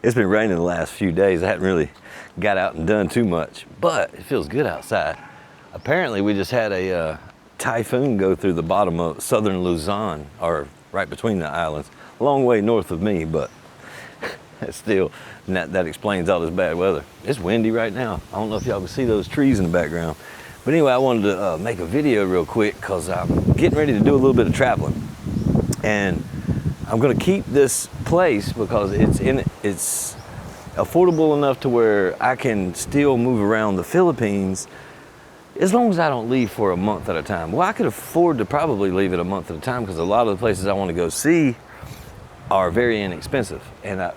It's been raining the last few days. I hadn't really got out and done too much, but it feels good outside. Apparently we just had a typhoon go through the bottom of southern Luzon, or right between the islands, a long way north of me, but still, that explains all this bad weather. It's windy right now. I don't know if y'all can see those trees in the background. But anyway, I wanted to make a video real quick because I'm getting ready to do a little bit of traveling. And I'm gonna keep this place because it's affordable enough to where I can still move around the Philippines as long as I don't leave for a month at a time. Well, I could afford to probably leave it a month at a time because a lot of the places I want to go see are very inexpensive. And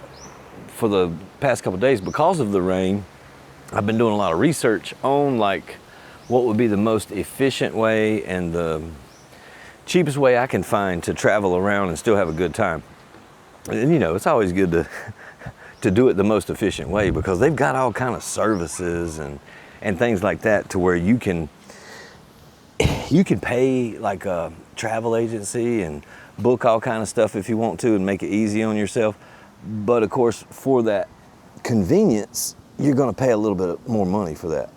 for the past couple of days, because of the rain, I've been doing a lot of research on like what would be the most efficient way and the cheapest way I can find to travel around and still have a good time. And you know, it's always good to do it the most efficient way because they've got all kind of services and things like that to where you can pay like a travel agency and book all kind of stuff if you want to and make it easy on yourself. But of course, for that convenience, you're gonna pay a little bit more money for that.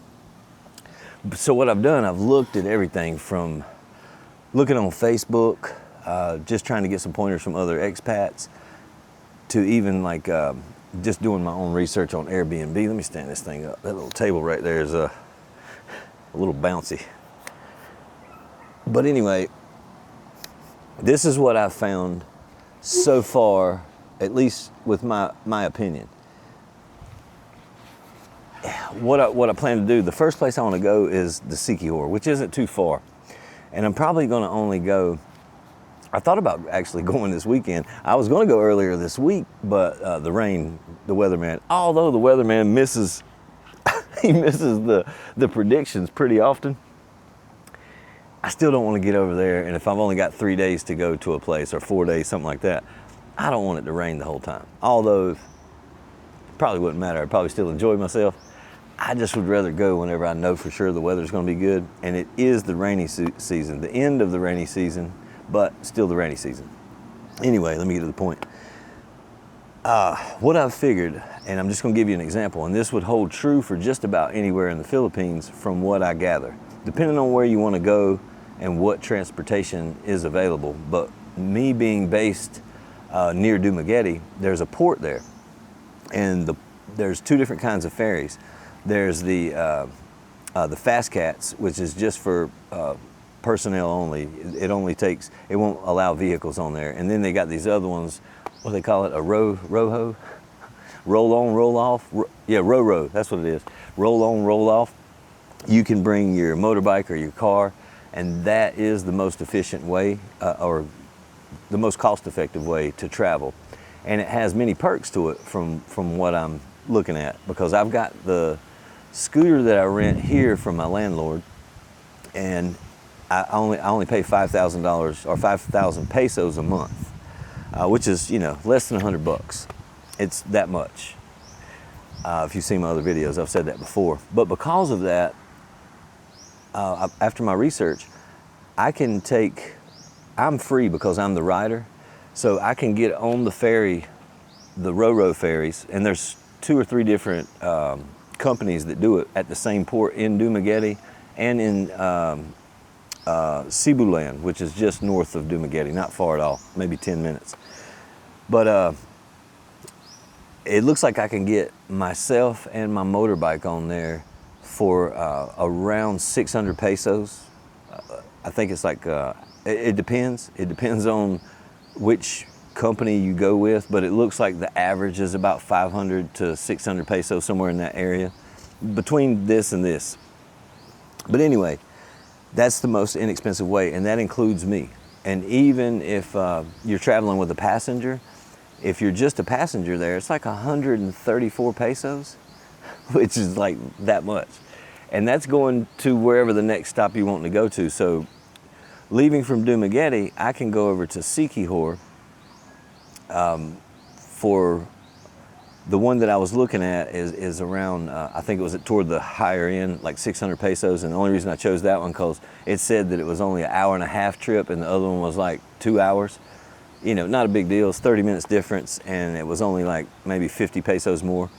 So what I've done, I've looked at everything from looking on Facebook, just trying to get some pointers from other expats, to even like just doing my own research on Airbnb. Let me stand this thing up. That little table right there is a little bouncy. But anyway, this is what I've found so far, at least with my opinion. What I plan to do, the first place I want to go is the Siquijor, which isn't too far. And I'm probably going to only go, I thought about actually going this weekend. I was going to go earlier this week, but the rain, the weatherman, although the weatherman misses, he misses the predictions pretty often, I still don't want to get over there. And if I've only got 3 days to go to a place, or 4 days, something like that, I don't want it to rain the whole time. Although it probably wouldn't matter. I'd probably still enjoy myself. I just would rather go whenever I know for sure the weather's going to be good. And it is the rainy season, the end of the rainy season, but still the rainy season. Anyway, let me get to the point. What I've figured, and I'm just going to give you an example, and this would hold true for just about anywhere in the Philippines from what I gather, depending on where you want to go and what transportation is available. But me being based near Dumaguete, there's a port there, and there's two different kinds of ferries. There's the Fast Cats, which is just for personnel only. It won't allow vehicles on there. And then they got these other ones, what do they call it, a row-ho? Roll on, roll off? Row, that's what it is. Roll on, roll off. You can bring your motorbike or your car, and that is the most efficient way, or the most cost-effective way to travel. And it has many perks to it from what I'm looking at, because I've got the scooter that I rent here from my landlord, and I only pay $5,000 or 5,000 pesos a month, which is, you know, less than $100. It's that much. If you've seen my other videos, I've said that before. But because of that, after my research, I'm free because I'm the rider, so I can get on the ferry, the Ro-Ro ferries, and there's 2 or 3 different companies that do it at the same port in Dumaguete and in Sibulan, which is just north of Dumaguete, not far at all, maybe 10 minutes. But it looks like I can get myself and my motorbike on there for around 600 pesos. I think it's like, it depends. It depends on which company you go with, but it looks like the average is about 500 to 600 pesos, somewhere in that area, between this and this. But anyway, that's the most inexpensive way, and that includes me. And even if you're traveling with a passenger, if you're just a passenger there, it's like 134 pesos, which is like that much. And that's going to wherever the next stop you want to go to. So leaving from Dumaguete, I can go over to Siquijor. For the one that I was looking at is around, I think it was toward the higher end, like 600 pesos. And the only reason I chose that one because it said that it was only an hour and a half trip, and the other one was like 2 hours. you know, not a big deal. It's 30 minutes difference, and it was only like maybe 50 pesos more.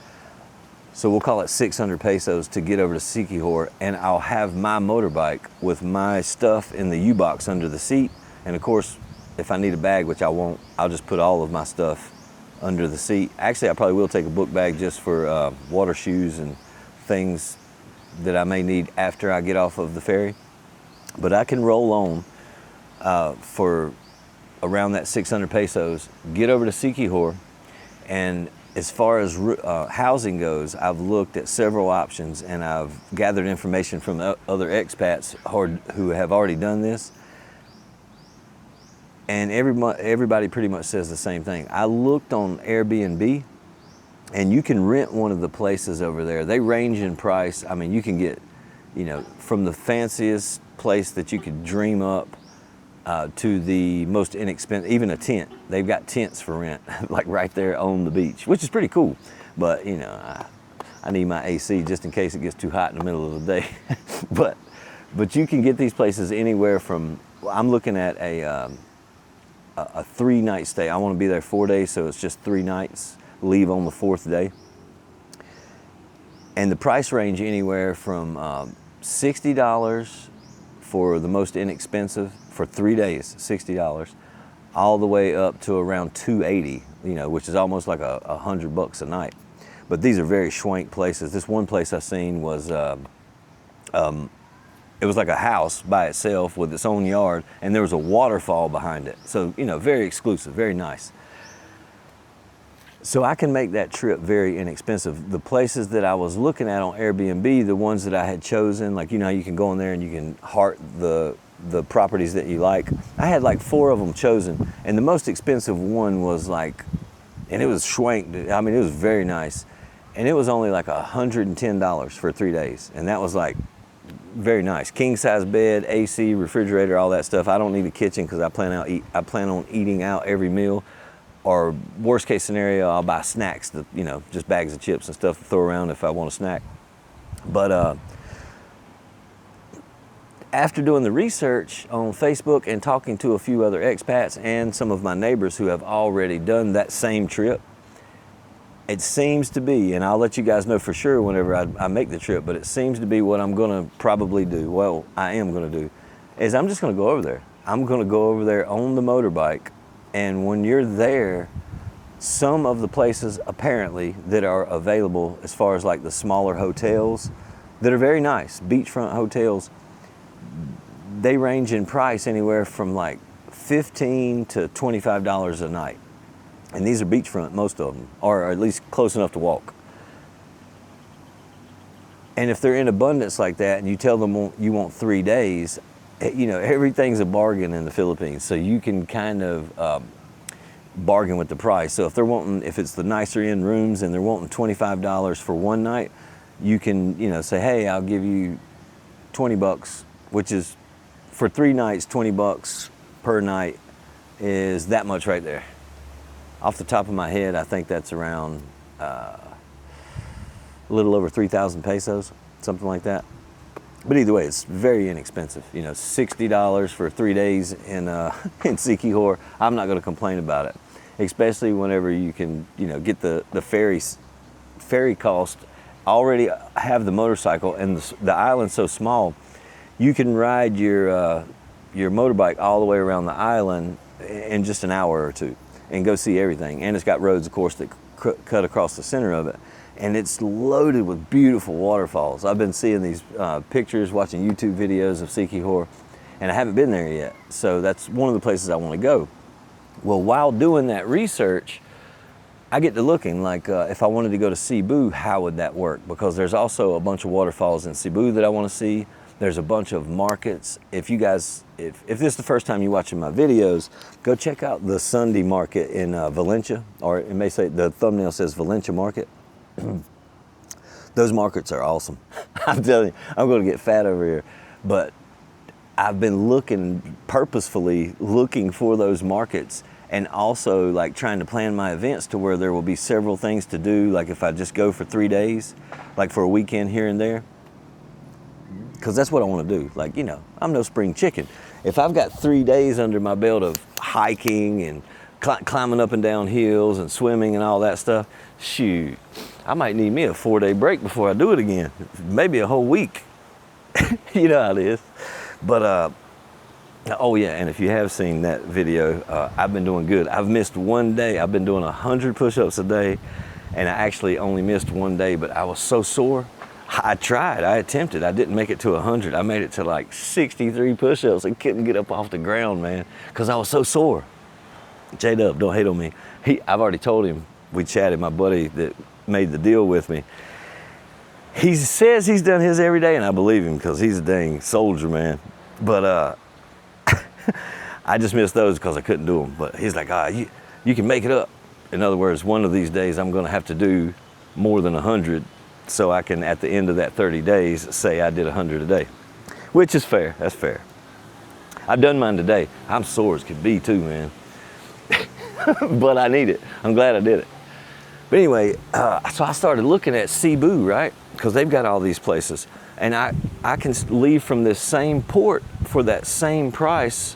So we'll call it 600 pesos to get over to Siquijor, and I'll have my motorbike with my stuff in the U-box under the seat. And of course, if I need a bag, which I won't, I'll just put all of my stuff under the seat. Actually, I probably will take a book bag just for water, shoes, and things that I may need after I get off of the ferry. But I can roll on for around that 600 pesos, get over to Siquijor, and as far as housing goes, I've looked at several options, and I've gathered information from other expats who have already done this. And everybody pretty much says the same thing. I looked on Airbnb, and you can rent one of the places over there. They range in price. I mean, you can get, you know, from the fanciest place that you could dream up to the most inexpensive, even a tent. They've got tents for rent, like right there on the beach, which is pretty cool. But, you know, I need my AC just in case it gets too hot in the middle of the day. but you can get these places anywhere from, I'm looking at a 3-night stay. I want to be there 4 days, so it's just 3 nights, leave on the 4th day. And the price range anywhere from $60 for the most inexpensive for 3 days, $60, all the way up to around $280, you know, which is almost like $100 a night. But these are very schwank places. This one place I seen was, it was like a house by itself with its own yard, and there was a waterfall behind it. So, you know, very exclusive, very nice. So I can make that trip very inexpensive. The places that I was looking at on Airbnb, the ones that I had chosen, like, you know, you can go in there and you can heart the properties that you like. I had like 4 of them chosen, and the most expensive one was like, and it was schwank. I mean, it was very nice, and it was only like $110 for 3 days, and that was like very nice. King size bed, AC, refrigerator, all that stuff. I don't need a kitchen because I plan on eating out every meal. Or worst case scenario, I'll buy snacks, you know, just bags of chips and stuff to throw around if I want a snack. But after doing the research on Facebook and talking to a few other expats and some of my neighbors who have already done that same trip, it seems to be, and I'll let you guys know for sure whenever I make the trip, but it seems to be what I'm gonna probably do, well, I am gonna do, is I'm just gonna go over there. I'm gonna go over there on the motorbike, and when you're there, some of the places apparently that are available as far as like the smaller hotels that are very nice, beachfront hotels, they range in price anywhere from like $15 to $25 a night. And these are beachfront, most of them, or at least close enough to walk. And if they're in abundance like that and you tell them you want 3 days, you know, everything's a bargain in the Philippines. So you can kind of bargain with the price. So if it's the nicer end rooms and they're wanting $25 for 1 night, you can, you know, say, hey, I'll give you $20, which is for 3 nights, $20 per night is that much right there. Off the top of my head, I think that's around a little over 3,000 pesos, something like that. But either way, it's very inexpensive. You know, $60 for 3 days in Siquijor. I'm not going to complain about it, especially whenever you can, you know, get the ferry cost. Already have the motorcycle, and the island's so small, you can ride your motorbike all the way around the island in just an hour or 2 and go see everything. And it's got roads, of course, that cut across the center of it. And it's loaded with beautiful waterfalls. I've been seeing these pictures, watching YouTube videos of Siquijor, and I haven't been there yet. So that's one of the places I want to go. Well, while doing that research, I get to looking like if I wanted to go to Cebu, how would that work? Because there's also a bunch of waterfalls in Cebu that I want to see. There's a bunch of markets. If you guys, if this is the first time you're watching my videos, go check out the Sunday market in Valencia, or it may say, the thumbnail says Valencia Market. Those markets are awesome. I'm telling you, I'm going to get fat over here. But I've been purposefully looking for those markets, and also like trying to plan my events to where there will be several things to do. Like if I just go for 3 days, like for a weekend here and there, because that's what I want to do. Like, you know, I'm no spring chicken. If I've got 3 days under my belt of hiking and climbing up and down hills and swimming and all that stuff. Shoot, I might need me a 4-day break before I do it again. Maybe a whole week. You know how it is. But, oh yeah, and if you have seen that video, I've been doing good. I've missed one day. I've been doing 100 push-ups a day, and I actually only missed one day, but I was so sore. I tried, I attempted. I didn't make it to 100. I made it to like 63 push-ups and couldn't get up off the ground, man, because I was so sore. J-Dub, don't hate on me. I've already told him, we chatted, my buddy that made the deal with me. He says he's done his every day, and I believe him because he's a dang soldier, man. But I just missed those because I couldn't do them. But he's like, you can make it up. In other words, one of these days I'm going to have to do more than 100 so I can, at the end of that 30 days, say I did 100 a day, which is fair. That's fair. I've done mine today. I'm sore as could be too, man. But I need it. I'm glad I did it. But anyway, so I started looking at Cebu, right? Because they've got all these places. And I can leave from this same port for that same price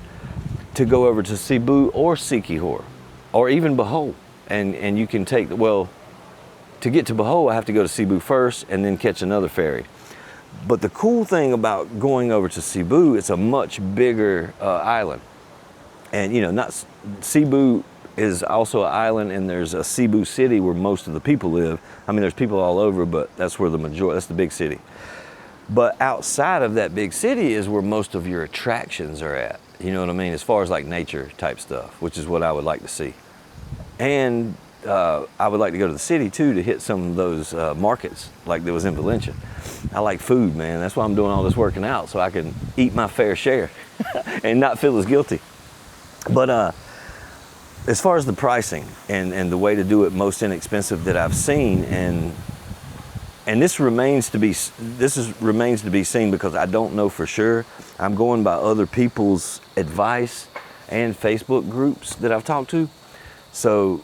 to go over to Cebu or Siquijor or even Bohol. And you can take, well, to get to Bohol, I have to go to Cebu first and then catch another ferry. But the cool thing about going over to Cebu, it's a much bigger island. And Cebu is also an island, and there's a Cebu city where most of the people live. I mean, there's people all over, but that's where that's the big city. But outside of that big city is where most of your attractions are at. You know what I mean? As far as like nature type stuff, which is what I would like to see. And I would like to go to the city too to hit some of those markets like there was in Valencia. I like food, man. That's why I'm doing all this working out, so I can eat my fair share and not feel as guilty. But as far as the pricing and the way to do it most inexpensive that I've seen, and this remains to be seen because I don't know for sure. I'm going by other people's advice and Facebook groups that I've talked to. So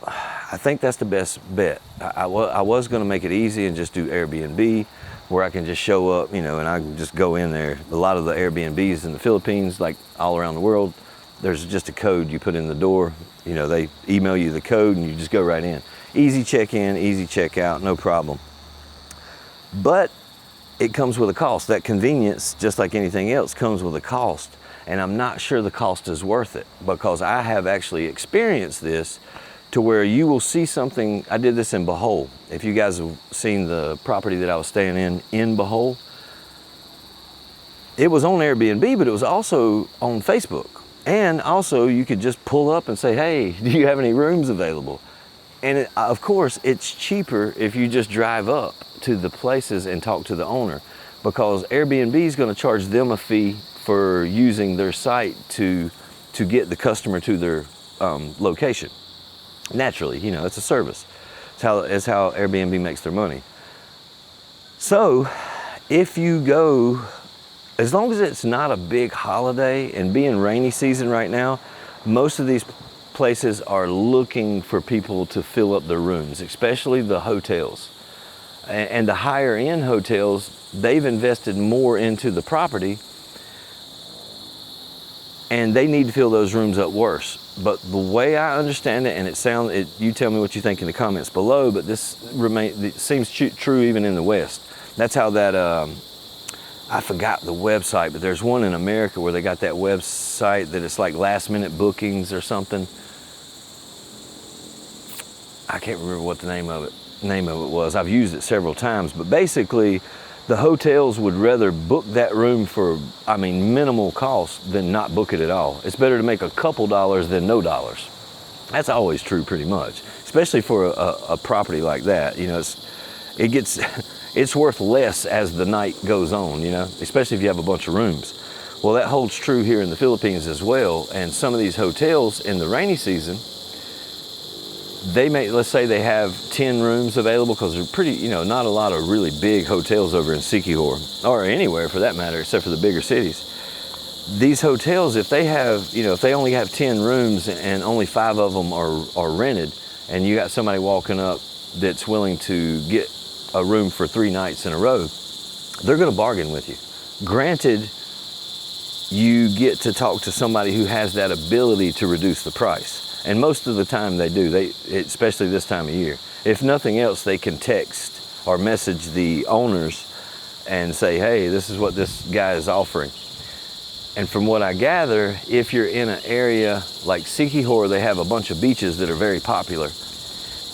I think that's the best bet. I was going to make it easy and just do Airbnb, where I can just show up, and I can just go in there. A lot of the Airbnbs in the Philippines, like all around the world, there's just a code you put in the door. They email you the code and you just go right in. Easy check-in, easy check-out, no problem. But it comes with a cost. That convenience, just like anything else, comes with a cost. And I'm not sure the cost is worth it, because I have actually experienced this to where you will see something. I did this in Bohol. If you guys have seen the property that I was staying in Bohol, it was on Airbnb, but it was also on Facebook. And also you could just pull up and say, hey, do you have any rooms available? And of course, it's cheaper if you just drive up to the places and talk to the owner, because Airbnb is going to charge them a fee for using their site to get the customer to their location. Naturally, it's a service. It's how Airbnb makes their money. So if you go, as long as it's not a big holiday, and being rainy season right now, most of these places are looking for people to fill up their rooms, especially the hotels. And the higher end hotels, they've invested more into the property, and they need to fill those rooms up worse. But the way I understand it, and you tell me what you think in the comments below, but it seems true even in the West. That's how that, I forgot the website, but there's one in America where they got that website that it's like last minute bookings or something. I can't remember what the name of it was. I've used it several times, but basically the hotels would rather book that room for, minimal cost than not book it at all. It's better to make a couple dollars than no dollars. That's always true pretty much, especially for a property like that. It's worth less as the night goes on, especially if you have a bunch of rooms. Well, that holds true here in the Philippines as well. And some of these hotels in the rainy season, let's say they have 10 rooms available, because they're pretty, not a lot of really big hotels over in Siquijor, or anywhere for that matter, except for the bigger cities. These hotels, if they only have 10 rooms and only 5 of them are rented, and you got somebody walking up that's willing to get a room for 3 nights in a row, they're going to bargain with you. Granted, you get to talk to somebody who has that ability to reduce the price. And most of the time they do, especially this time of year. If nothing else, they can text or message the owners and say, hey, this is what this guy is offering. And from what I gather, if you're in an area like Siquijor, they have a bunch of beaches that are very popular.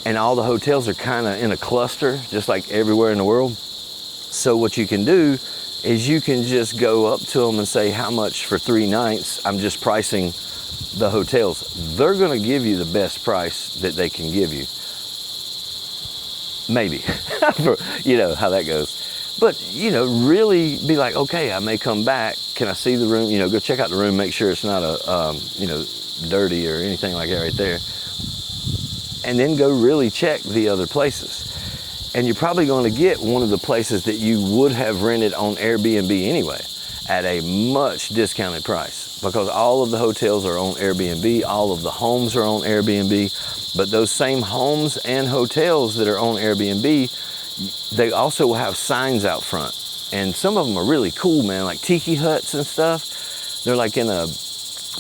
And all the hotels are kind of in a cluster, just like everywhere in the world. So what you can do is you can just go up to them and say, how much for 3 nights? I'm just pricing the hotels. They're going to give you the best price that they can give you. Maybe, you know how that goes. But, you know, really be like, okay, I may come back. Can I see the room? You know, go check out the room, make sure it's not you know, dirty or anything like that right there. And then go really check the other places. And you're probably going to get one of the places that you would have rented on Airbnb anyway at a much discounted price, because all of the hotels are on Airbnb, all of the homes are on Airbnb, but those same homes and hotels that are on Airbnb, they also have signs out front, and some of them are really cool, man, like tiki huts and stuff. They're like in a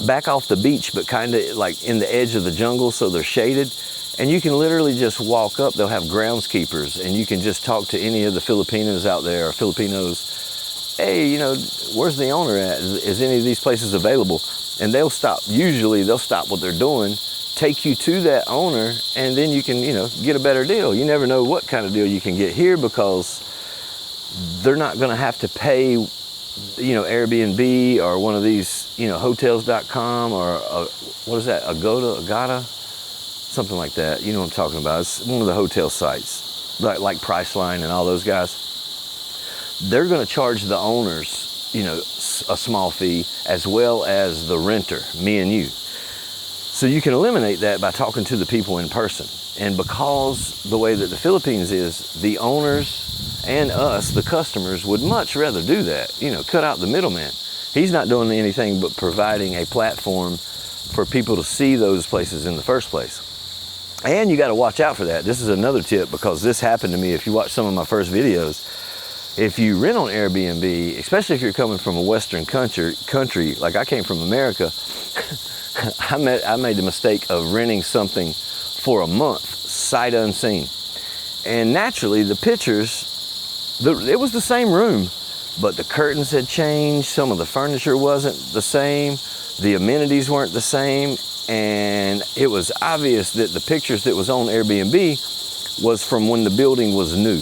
back off the beach, but kind of like in the edge of the jungle, so they're shaded. And you can literally just walk up. They'll have groundskeepers, and you can just talk to any of the Filipinos out there, or Filipinos. Hey, you know, where's the owner at? Is any of these places available? And they'll stop. Usually they'll stop what they're doing, take you to that owner, and then you can, you know, get a better deal. You never know what kind of deal you can get here, because they're not going to have to pay, you know, Airbnb or one of these, you know, hotels.com or what is that, Agoda, something like that. You know what I'm talking about. It's one of the hotel sites, like Priceline and all those guys. They're going to charge the owners, you know, a small fee, as well as the renter, me and you. So you can eliminate that by talking to the people in person. And because the way that the Philippines is, the owners and us, the customers, would much rather do that. You know, cut out the middleman. He's not doing anything but providing a platform for people to see those places in the first place. And you got to watch out for that. This is another tip, because this happened to me. If you watch some of my first videos, if you rent on Airbnb, especially if you're coming from a Western country, like I came from America, I made the mistake of renting something for a month, sight unseen. And naturally, the pictures, it was the same room, but the curtains had changed. Some of the furniture wasn't the same. The amenities weren't the same. And it was obvious that the pictures that was on Airbnb was from when the building was new.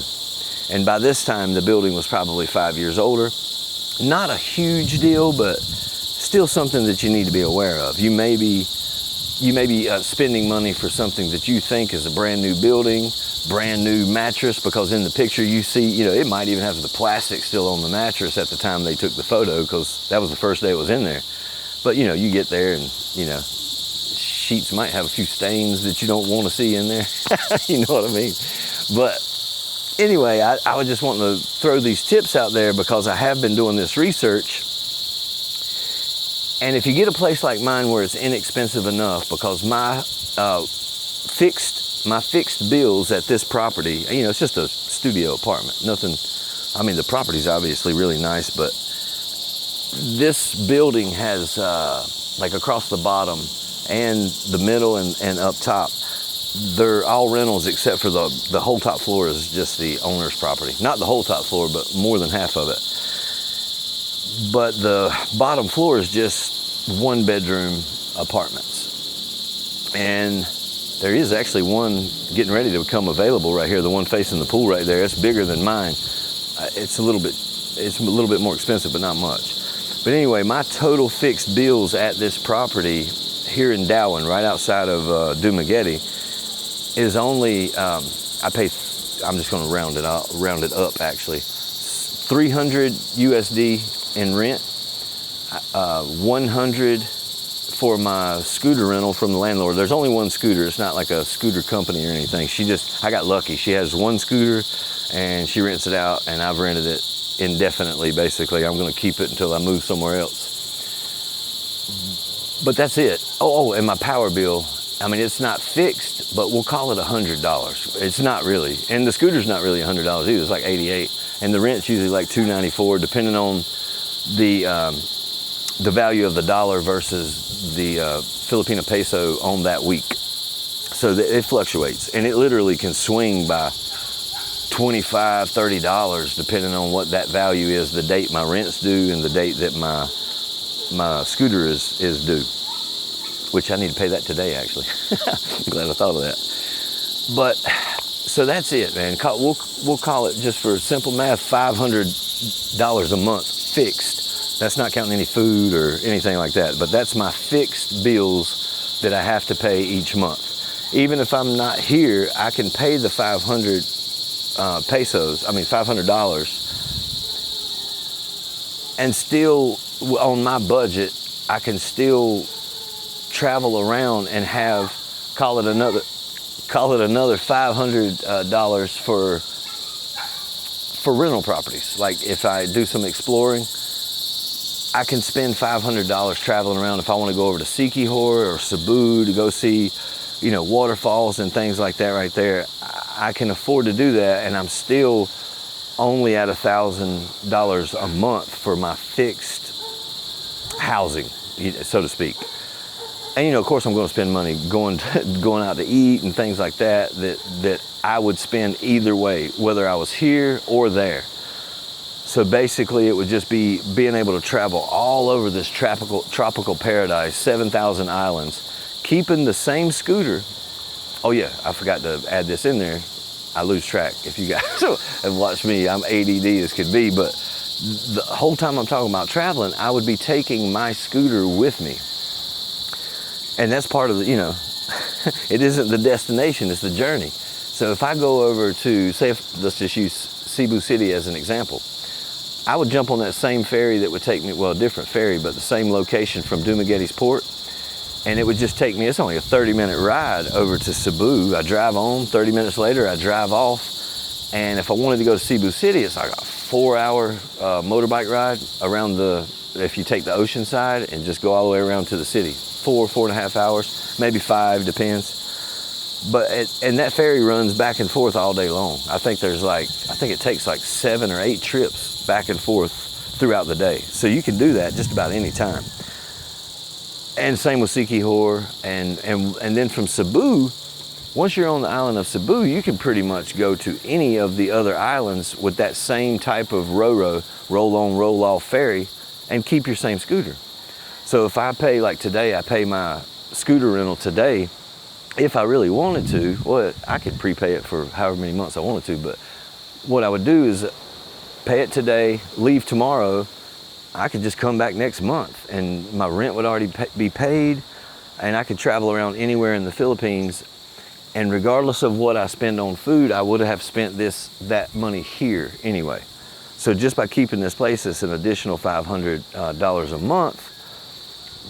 And by this time, the building was probably 5 years older. Not a huge deal, but still something that you need to be aware of. You may be spending money for something that you think is a brand new building, brand new mattress, because in the picture you see, you know, it might even have the plastic still on the mattress at the time they took the photo, because that was the first day it was in there. But, you know, you get there and, you know, sheets might have a few stains that you don't want to see in there. You know what I mean? But anyway, I was just wanting to throw these tips out there, because I have been doing this research. And if you get a place like mine where it's inexpensive enough, because my fixed bills at this property, you know, it's just a studio apartment, nothing, I mean, the property's obviously really nice, but this building has, like across the bottom and the middle and up top, they're all rentals except for the whole top floor is just the owner's property. Not the whole top floor, but more than half of it. But the bottom floor is just 1-bedroom apartments. And there is actually one getting ready to become available right here, the one facing the pool right there. It's bigger than mine. It's a little bit more expensive, but not much. But anyway, my total fixed bills at this property here in Darwin, right outside of Dumaguete, is only, I'm just going to round it up actually, 300 USD in rent, 100 for my scooter rental from the landlord. There's only one scooter. It's not like a scooter company or anything. I got lucky. She has one scooter and she rents it out, and I've rented it indefinitely, basically. I'm going to keep it until I move somewhere else. But that's it. Oh, and my power bill, I mean, it's not fixed, but we'll call it $100. It's not really. And the scooter's not really $100 either. It's like $88. And the rent's usually like $294, depending on the the value of the dollar versus the Filipino peso on that week. So it fluctuates, and it literally can swing by $25, $30 depending on what that value is, the date my rent's due and the date that my scooter is due, which I need to pay that today, actually. I'm glad I thought of that. But so that's it, man. We'll call it, just for simple math, $500 a month fixed. That's not counting any food or anything like that, but that's my fixed bills that I have to pay each month. Even if I'm not here, I can pay the $500 and still, on my budget, I can still travel around and have, call it another $500 for rental properties. Like if I do some exploring, I can spend $500 traveling around. If I want to go over to Siquijor or Cebu to go see, waterfalls and things like that right there, I can afford to do that, and I'm still only at $1,000 a month for my fixed housing, so to speak. And of course I'm going to spend money going out to eat and things like that I would spend either way, whether I was here or there. So basically it would just be being able to travel all over this tropical paradise, 7,000 islands, keeping the same scooter. Oh yeah, I forgot to add this in there. I lose track. If you guys have watched me, I'm ADD as could be, but the whole time I'm talking about traveling, I would be taking my scooter with me. And that's part of the, it isn't the destination, it's the journey. So if I go over to, let's just use Cebu City as an example. I would jump on that same ferry that would take me, well, a different ferry, but the same location from Dumaguete's port. And it would just take me, it's only a 30-minute ride over to Cebu. I drive on, 30 minutes later, I drive off. And if I wanted to go to Cebu City, it's like a 4-hour motorbike ride around if you take the ocean side and just go all the way around to the city. 4.5 hours, maybe 5, depends. And that ferry runs back and forth all day long. I think it takes like 7 or 8 trips back and forth throughout the day. So you can do that just about any time. And same with Siquijor, and then from Cebu, once you're on the island of Cebu, you can pretty much go to any of the other islands with that same type of roll-on, roll-off ferry, and keep your same scooter. So if I pay, like today, I pay my scooter rental today, if I really wanted to, well, I could prepay it for however many months I wanted to, but what I would do is pay it today, leave tomorrow, I could just come back next month and my rent would already be paid, and I could travel around anywhere in the Philippines, and regardless of what I spend on food, I would have spent that money here anyway. So just by keeping this place, it's an additional $500 a month.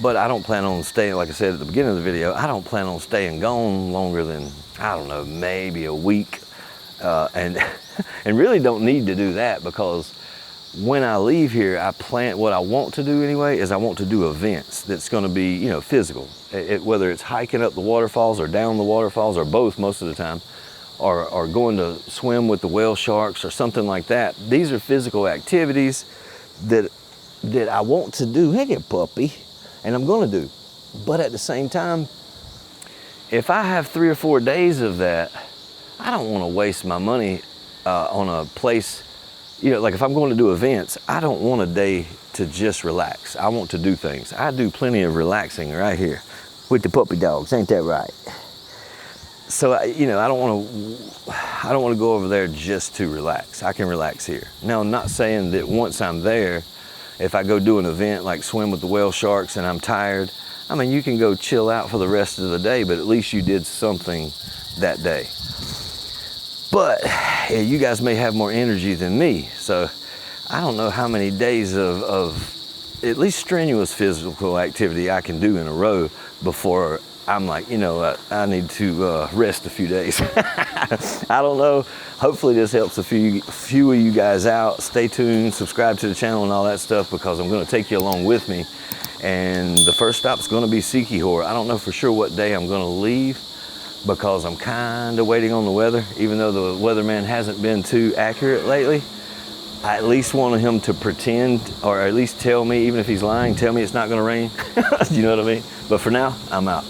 But I don't plan on staying, like I said at the beginning of the video, I don't plan on staying gone longer than, I don't know, maybe a week. And really don't need to do that, because when I leave here, what I want to do anyway is I want to do events that's going to be, physical. Whether it's hiking up the waterfalls or down the waterfalls, or both most of the time, or going to swim with the whale sharks or something like that. These are physical activities that I want to do. Hey there, puppy. And I'm going to do. But at the same time, if I have 3 or 4 days of that, I don't want to waste my money on a place. Like if I'm going to do events, I don't want a day to just relax. I want to do things. I do plenty of relaxing right here with the puppy dogs. Ain't that right? So I don't want to go over there just to relax. I can relax here. Now, I'm not saying that once I'm there, if I go do an event like swim with the whale sharks and I'm tired, you can go chill out for the rest of the day, but at least you did something that day. But you guys may have more energy than me, so I don't know how many days of at least strenuous physical activity I can do in a row before I'm like, I need to rest a few days. I don't know. Hopefully this helps a few of you guys out. Stay tuned, subscribe to the channel and all that stuff, because I'm going to take you along with me. And the first stop's going to be Siquijor. I don't know for sure what day I'm going to leave, because I'm kind of waiting on the weather. Even though the weatherman hasn't been too accurate lately, I at least wanted him to pretend, or at least tell me, even if he's lying, tell me it's not gonna rain. You know what I mean? But for now, I'm out.